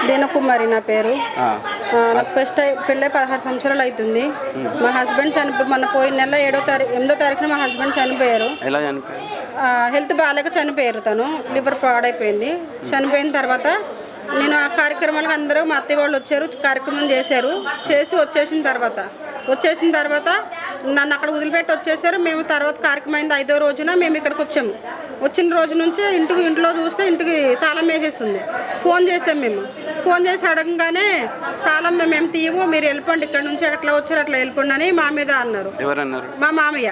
దీనకుమారి నా పేరు. నాకు ఫస్ట్ పెళ్ళై 16 సంవత్సరాలు అవుతుంది. మా హస్బెండ్ చనిపోయి మొన్న పోయిన నెల 8వ తారీఖున మా హస్బెండ్ చనిపోయారు. ఎలా చనిపోయారు? హెల్త్ బాగాలేక చనిపోయారు. తను లివర్ పాడైపోయింది. చనిపోయిన తర్వాత నేను ఆ కార్యక్రమాలకు అందరూ మా అత్తయ్య వాళ్ళు వచ్చారు, కార్యక్రమం చేసి వచ్చేసిన తర్వాత నన్ను అక్కడ వదిలిపెట్టి వచ్చేసారు. మేము తర్వాత కార్యక్రమం అయింది 5వ రోజున మేము ఇక్కడికి వచ్చాము. వచ్చిన రోజు నుంచి ఇంట్లో చూస్తే ఇంటికి తాళం వేసేస్తుంది. ఫోన్ చేసాము. మేము ఫోన్ చేసి అడగగానే తాళం మేము తీయము, మీరు వెళ్ళిపోండి, ఇక్కడ నుంచి ఎట్లా వచ్చారు అట్లా వెళ్ళిపోండి అని మా మీద అన్నారు. ఎవరన్నారు? మా మామయ్య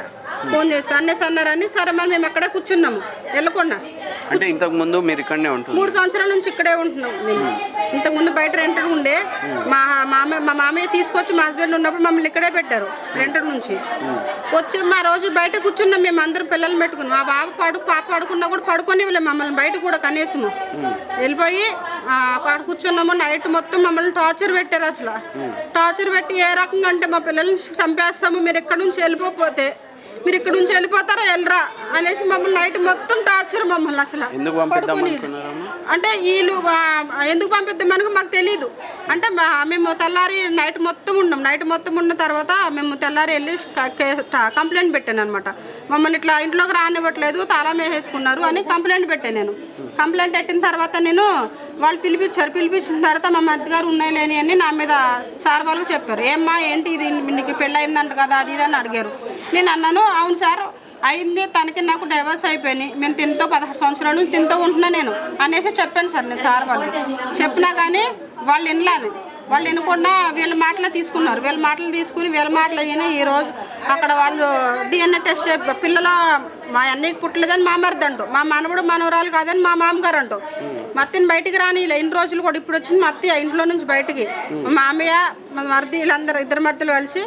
ఫోన్ చేస్తే అన్నారని సరే మరి మేము ఎక్కడే కూర్చున్నాము వెళ్ళకుండా. అంటే ఇంతకు ముందు మీరు ఇక్కడనే ఉంటున్నారు? 3 సంవత్సరాల నుంచి ఇక్కడే ఉంటున్నాం. మేము ఇంతకుముందు బయట రెంటెడ్ ఉండే. మా మామయ్య తీసుకొచ్చి మా హస్బెండ్ ఉన్నప్పుడు మమ్మల్ని ఇక్కడే పెట్టారు రెంటెడ్ నుంచి. వచ్చి మా రోజు బయట కూర్చున్నాం. మేము అందరం పిల్లలు పెట్టుకున్నాం. మా పాప పడుకున్నా కూడా పడుకొని మమ్మల్ని బయట కూడా కనీసము వెళ్ళిపోయి అక్కడ కూర్చున్నాము. నైట్ మొత్తం మమ్మల్ని టార్చర్ పెట్టారు. అసలు టార్చర్ పెట్టి ఏ రకంగా అంటే మా పిల్లల్ని చంపేస్తాము, మీరు ఇక్కడ నుంచి వెళ్ళిపోతే మీరు ఇక్కడ నుంచి వెళ్ళిపోతారా వెళ్ళరా అనేసి మమ్మల్ని నైట్ మొత్తం టార్చర్ మమ్మల్ని అసలు అంటే వీళ్ళు ఎందుకు పంపిద్దామని మాకు తెలియదు. అంటే మేము తెల్లారి నైట్ మొత్తం ఉన్న తర్వాత మేము తెల్లారి వెళ్ళి కంప్లైంట్ పెట్టాను అనమాట. మమ్మల్ని ఇట్లా ఇంట్లోకి రానివ్వట్లేదు, తాళం వేసేసుకున్నారు అని కంప్లైంట్ పెట్టాను. నేను కంప్లైంట్ పెట్టిన తర్వాత వాళ్ళు పిలిపించిన తర్వాత మా మధ్య గారు ఉన్నాయి లేని అని నా మీద సార్ వాళ్ళకి చెప్పారు. ఏమ్మా ఏంటి ఇది నీకు పెళ్ళి అయిందంట కదా అది ఇది అని అడిగారు. నేను అన్నాను అవును సార్ అయింది, తనకి నాకు డైవర్స్ అయిపోయినాయి, మేము తింటూ 16 సంవత్సరాల నుంచి తింటూ ఉంటున్నా నేను అనేసి చెప్పాను సార్. నేను సార్ వాళ్ళు చెప్పినా కానీ వాళ్ళు వినకుండా వీళ్ళ మాటలు తీసుకున్నారు. వీళ్ళ మాటలు తీసుకుని వీళ్ళ మాటలు అయినా ఈరోజు అక్కడ వాళ్ళు DNA టెస్ట్ పిల్లలు మా అన్నయ్యకి పుట్టలేదని మా మరిదంటూ, మా మనవడు మనవరాలు కాదని మా మామగారు అంటూ మా అత్తని బయటికి రాని ఇన్ని రోజులు కూడా. ఇప్పుడు వచ్చింది మా అత్తయ్య ఇంట్లో నుంచి బయటికి. మా మామయ్య మా మరిది వీళ్ళందరూ ఇద్దరు మరిదలు కలిసి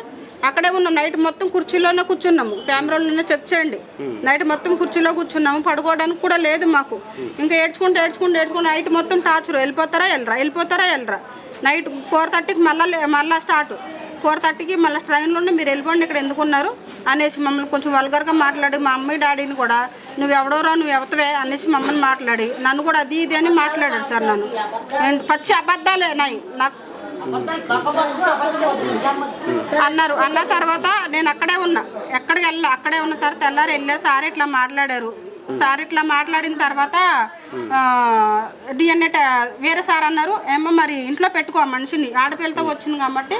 అక్కడే ఉన్నాం. నైట్ మొత్తం కుర్చీలోనే కూర్చున్నాము. కెమెరాలోనే చెక్ చేయండి. నైట్ మొత్తం కుర్చీలో కూర్చున్నాము. పడుకోవడానికి కూడా లేదు మాకు. ఇంకా ఏడ్చుకుంటూ నైట్ మొత్తం టార్చర్. వెళ్ళిపోతారా వెళ్ళరా నైట్ 4:30కి మళ్ళీ స్టార్ట్. 4:30కి మళ్ళీ ట్రైన్లోనే మీరు వెళ్ళిపోండి, ఇక్కడ ఎందుకున్నారు అనేసి మమ్మల్ని కొంచెం వల్గర్గా మాట్లాడి మా అమ్మాయి డాడీని కూడా నువ్వు ఎవతవే అనేసి మమ్మల్ని మాట్లాడి నన్ను కూడా అది ఇది అని మాట్లాడాడు సార్. నేను పచ్చి అబద్ధాలే నాకు అన్న తర్వాత నేను అక్కడే ఉన్నా, అక్కడే ఉన్న తర్వాత తెల్లారి వెళ్ళా. సార్ ఇట్లా మాట్లాడారు. సార్ ఇట్లా మాట్లాడిన తర్వాత DNA వేరే సార్ అన్నారు ఏమో మరి ఇంట్లో పెట్టుకో మనిషిని, ఆడపిల్లతో వచ్చింది కాబట్టి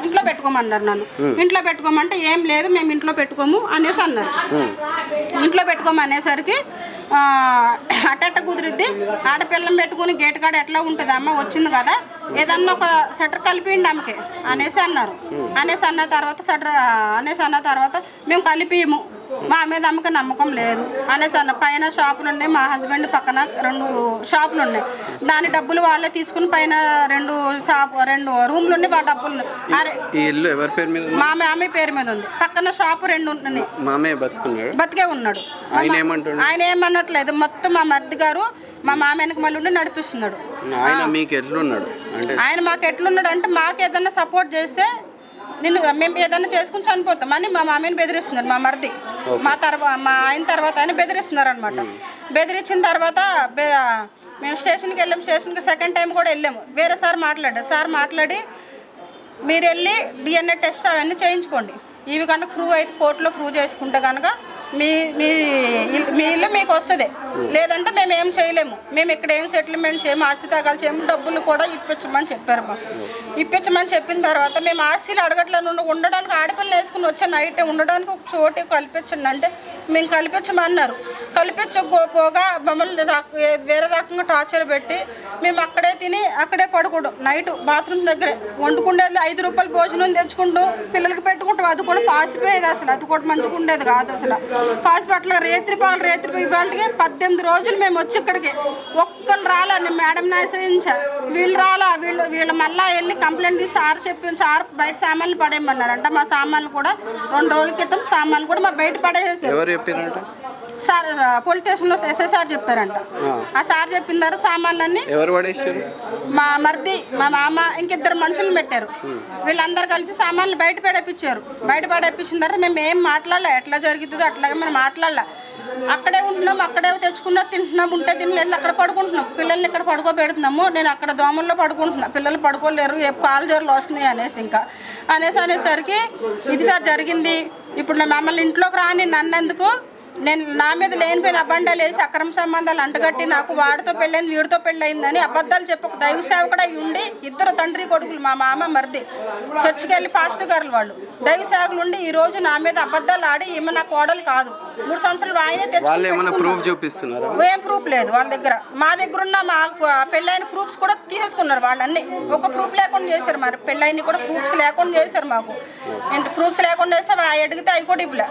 ఇంట్లో పెట్టుకోమన్నారు. నన్ను ఇంట్లో పెట్టుకోమంటే ఏం లేదు మేము ఇంట్లో పెట్టుకోము అనేసి అన్నారు. ఇంట్లో పెట్టుకోమనేసరికి అట్ట కుదిరిద్ది, ఆడపిల్లం పెట్టుకుని గేట్ కాడ ఎట్లా ఉంటుంది అమ్మ వచ్చింది కదా ఏదన్నా ఒక షట్టర్ కలిపిండి ఆమెకి అనేసి అన్నారు. అనేసి అన్న తర్వాత మేము కలిపిము, మా మీద అమ్మకి నమ్మకం లేదు అనేసి అన్న. పైన షాపులు ఉన్నాయి, మా హస్బెండ్ పక్కన 2 షాపులు ఉన్నాయి. దాని డబ్బులు వాళ్ళే తీసుకుని పైన 2 రూమ్లు ఉన్నాయి. వాళ్ళ డబ్బులు మా మామయ్య పేరు మీద ఉంది. పక్కన షాపు 2 ఉన్నాయి. బతికే ఉన్నాడు. ఆయన ఏమన్నట్లేదు. మొత్తం మా మరిది గారు మా మామయ్యకి మళ్ళీ ఉండి నడిపిస్తున్నాడు. ఆయన మాకు ఎట్లున్నాడు అంటే మాకు ఏదన్నా సపోర్ట్ చేస్తే మేము ఏదైనా చేసుకుని చనిపోతామని మా మామయ్యని బెదిరిస్తున్నారు. మా మరిది మా ఆయన తర్వాత ఆయన బెదిరిస్తున్నారు అనమాట. బెదిరించిన తర్వాత మేము స్టేషన్కి వెళ్ళాము. స్టేషన్కి సెకండ్ టైం కూడా వెళ్ళాము. వేరే సార్ మాట్లాడి మీరు వెళ్ళి DNA టెస్ట్ అవన్నీ చేయించుకోండి, ఇవి కనుక ప్రూవ్ అయితే కోర్టులో ప్రూవ్ చేసుకుంటే కనుక మీ ఇల్లు మీకు వస్తుంది, లేదంటే మేము ఏం చేయలేము, మేము ఇక్కడ ఏం సెటిల్మెంట్ చేయము, ఆస్తి తగాలు చేయము, డబ్బులు కూడా ఇప్పించమని చెప్పారు. మాకు ఇప్పించమని చెప్పిన తర్వాత మేము ఆస్తిలు అడగట్లను ఉండడానికి ఆడపిల్లలు వేసుకుని వచ్చే నైట్ ఉండడానికి ఒక చోటు కల్పించండి అంటే మేము కల్పించమన్నారు. కల్పించకపోగా మమ్మల్ని వేరే రకంగా టార్చర్ పెట్టి మేము అక్కడే తిని అక్కడే పడుకోవడం. నైట్ బాత్రూమ్ దగ్గరే వండుకుండేది. 5 రూపాయలు భోజనం తెచ్చుకుంటూ పిల్లలకి పెట్టుకుంటాం. అది కూడా పాసిపోయేది. అసలు అది కూడా మంచిగా ఉండేది కాదు. అసలు పాసిపట్ల రేత్రి ఇవాళకి 18 రోజులు మేము వచ్చి ఇక్కడికి ఒక్కరు రాలా. నేను మేడంని ఆశ్రయించాను, వీళ్ళు రాలా. వీళ్ళు మళ్ళీ వెళ్ళి కంప్లైంట్ తీసి సార్ బయట సామాన్లు పడేయమన్నారంట. మా సామాన్లు కూడా 2 రోజుల క్రితం సామాన్లు కూడా మా బయట పడేసేసారు సార్. పోలీస్ స్టేషన్లో SI సార్ చెప్పారంట. ఆ సార్ చెప్పిన తర్వాత సామాన్లన్నీ మా మరిది, మా మామ, ఇంకిద్దరు మనుషులను పెట్టారు. వీళ్ళందరూ కలిసి సామాన్లు బయట పడేపించారు. బయట పడేపించిన తర్వాత మేము ఏం మాట్లాడలే, ఎట్లా జరుగుతుందో అట్లాగే మనం మాట్లాడలే. అక్కడే ఉంటున్నాం, అక్కడే తెచ్చుకున్నా తింటున్నాం, ఉంటే తినలేదు అక్కడ పడుకుంటున్నాం, పిల్లల్ని ఇక్కడ పడుకోబెడుతున్నాము, నేను అక్కడ దోమల్లో పడుకుంటున్నా, పిల్లలు పడుకోలేరు, కాలు జోర్లు వస్తున్నాయి అనేసరికి ఇది సార్ జరిగింది. ఇప్పుడు నా మమ్మల్ని ఇంట్లోకి రాని నన్నందుకు నేను నా మీద లేనిపోయిన అబండాలు వేసి అక్రమ సంబంధాలు అంటగట్టి నాకు వాడితో పెళ్ళైంది వీడితో పెళ్ళయిందని అబద్ధాలు చెప్పి ఒక దైవ సేవకుడు అయి ఉండి ఇద్దరు తండ్రి కొడుకులు మా మామ మరిది చర్చికి వెళ్ళి పాస్టర్ గారు వాళ్ళు దైవ సేవకులు ఉండి ఈ రోజు నా మీద అబద్ధాలు ఆడి ఈమె నా కోడలు కాదు 3 సంవత్సరాలు ఆయనే తెచ్చుకున్నారు. ఏం ప్రూఫ్ లేదు వాళ్ళ దగ్గర. మా దగ్గర ఉన్న మా పెళ్ళైన ప్రూఫ్స్ కూడా తీసేసుకున్నారు వాళ్ళన్నీ. ఒక ప్రూఫ్ లేకుండా చేశారు, మరి పెళ్ళైన కూడా ప్రూఫ్స్ లేకుండా చేశారు. మాకు ప్రూఫ్స్ లేకుండా చేస్తే అడిగితే అవి కూడా ఇవ్వలే.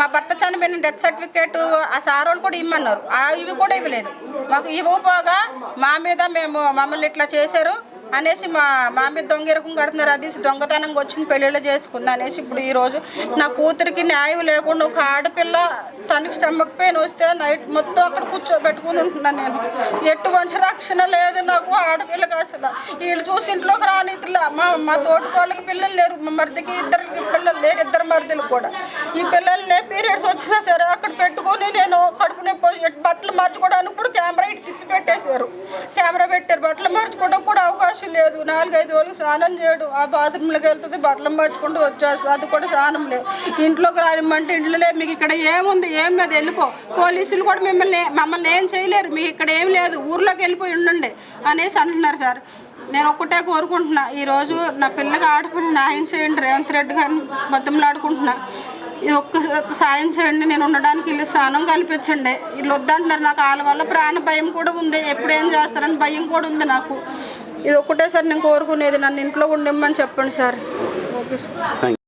మా భర్త చనిపోయిన డెత్ సర్టిఫికేట్ ఆ సార్ వాళ్ళు కూడా ఇమ్మన్నారు, ఇవి కూడా ఇవ్వలేదు. మాకు ఇవ్వకపోగా మా మీద మమ్మల్ని ఇట్లా చేశారు అనేసి మా మీద దొంగ ఎరకం కడుతున్నారు, అది దొంగతనంగా వచ్చిన పెళ్ళిళ్ళు చేసుకుంది అనేసి ఇప్పుడు ఈరోజు నా కూతురికి న్యాయం లేకుండా ఒక ఆడపిల్ల తనకి స్టమక్ పెయిన్ వస్తే నైట్ మొత్తం అక్కడ కూర్చోబెట్టుకుని ఉంటున్నాను. నేను ఎటువంటి రక్షణ లేదు నాకు ఆడపిల్లకి. అసలు వీళ్ళు చూసి ఇంట్లోకి రానిట్లా. మా తోటి వాళ్ళకి పిల్లలు లేరు, మా మరిదికి ఇద్దరికి పిల్లలు లేరు, ఇద్దరు మరిదిలు కూడా. ఈ పిల్లల్ని పీరియడ్స్ వచ్చినా సరే అక్కడ పెట్టుకొని నేను కడుపు నొప్పి బట్టలు మార్చుకోవడానికి కూడా కెమెరా ఇటు తిప్పి పెట్టేశారు. కెమెరా పెట్టారు, బట్టలు మార్చుకోవడానికి కూడా అవకాశం లేదు. 4-5 రోజులు స్నానం చేయడు, ఆ బాత్రూంలోకి వెళ్తుంది, బట్టలు మార్చుకుంటూ వచ్చేస్తుంది, అది కూడా స్నానం లేదు. ఇంట్లోకి రానిమ్మంటే ఇంట్లో లేదు, మీకు ఇక్కడ ఏముంది ఏం లేదు, వెళ్ళిపో. పోలీసులు కూడా మమ్మల్ని ఏం చేయలేరు, మీకు ఇక్కడ ఏం లేదు, ఊర్లోకి వెళ్ళిపోయి ఉండండి అనేసి అంటున్నారు సార్. నేను ఒక్కటే కోరుకుంటున్నా, ఈరోజు నా పిల్లకి ఆడపిల్ల న్యాయం చేయండి, రేవంత్ రెడ్డి గారిని బద్దములాడుకుంటున్నా. ఇది ఒక్కసారి సాయం చేయండి, నేను ఉండడానికి ఇల్లు స్నానం కల్పించండి. వీళ్ళు వద్దంటున్నారు, నాకు వాళ్ళ వల్ల ప్రాణ భయం కూడా ఉంది, ఎప్పుడు ఏం చేస్తారని భయం కూడా ఉంది నాకు. ఇది ఒక్కటే సార్ నేను కోరుకునేది, నన్ను ఇంట్లో ఉండమని చెప్పండి సార్. Okay sir.